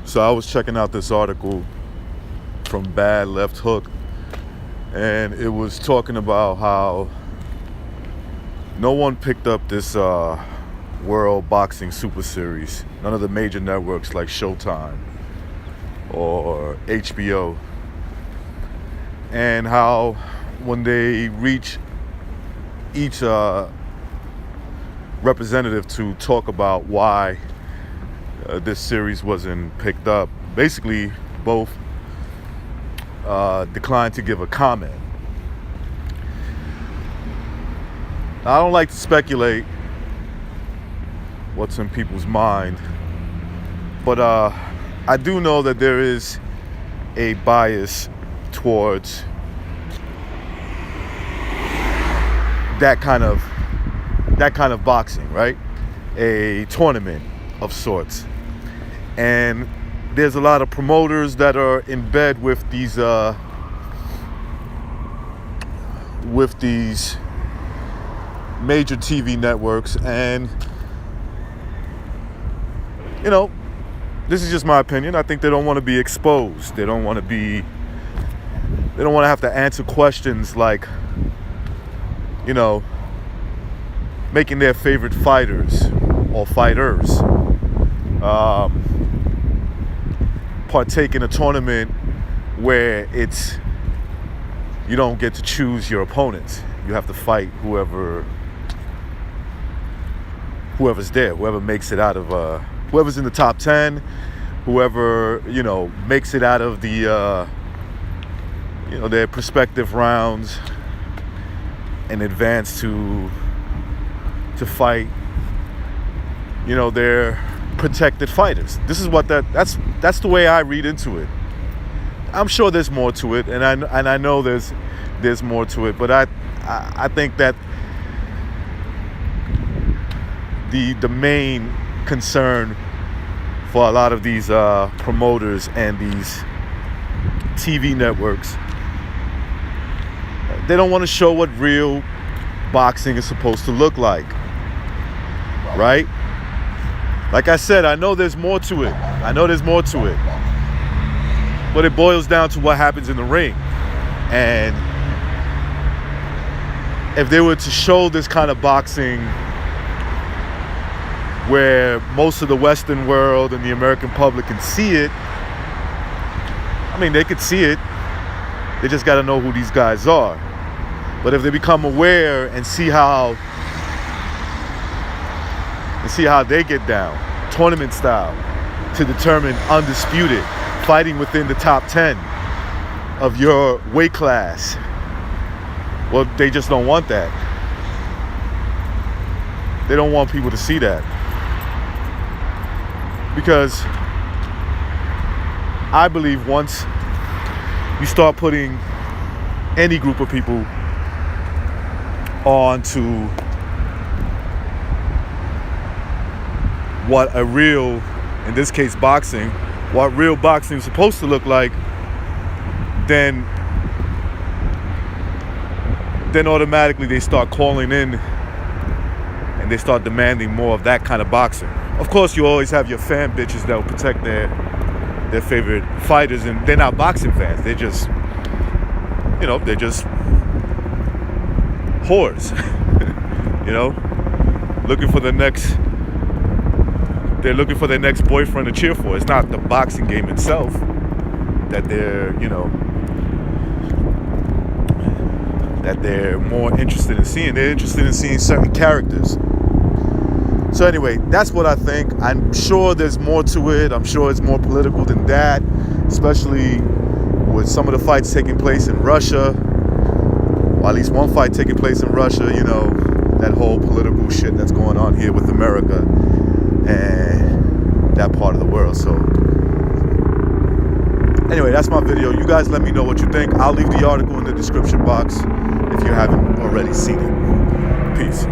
So I was checking out this article from Bad Left Hook, and it was talking about how no one picked up this World Boxing Super Series. None of the major networks like Showtime or HBO. And how when they reach each representative to talk about why this series wasn't picked up, basically both declined to give a comment. Now, I don't like to speculate what's in people's mind, but I do know that there is a bias towards that kind of boxing, right? A tournament of sorts. And there's a lot of promoters that are in bed with these major TV networks, and you know, this is just my opinion. I think they don't want to be exposed. They don't want to have to answer questions like, you know, making their favorite fighters or fighters partake in a tournament where you don't get to choose your opponents. You have to fight whoever's there, whoever makes it out of whoever's in the top 10, whoever, you know, makes it out of the their prospective rounds and advance to fight, you know, their protected fighters. This is what that's the way I read into it. I'm sure there's more to it, and I know there's more to it, but I think that the main concern for a lot of these promoters and these TV networks, they don't want to show what real boxing is supposed to look like, right? Like I said, I know there's more to it. But it boils down to what happens in the ring. And if they were to show this kind of boxing where most of the Western world and the American public can see it, I mean, they could see it. They just got to know who these guys are. But if they become aware and see how they get down, tournament style, to determine undisputed, fighting within the top 10 of your weight class, well, they just don't want that. They don't want people to see that. Because I believe once you start putting any group of people onto what a real, in this case boxing, what real boxing is supposed to look like, then automatically they start calling in and they start demanding more of that kind of boxing. Of course, you always have your fan bitches that will protect their favorite fighters, and they're not boxing fans. They're just, you know, they're just whores, you know, they're looking for their next boyfriend to cheer for. It's not the boxing game itself that they're, you know, that they're more interested in seeing. They're interested in seeing certain characters. So anyway, that's what I think. I'm sure there's more to it. I'm sure it's more political than that, especially with some of the fights taking place in Russia, or at least one fight taking place in Russia, you know, that whole political shit that's going on here with America and that part of the world. So anyway, that's my video. You guys let me know what you think. I'll leave the article in the description box if you haven't already seen it. Peace.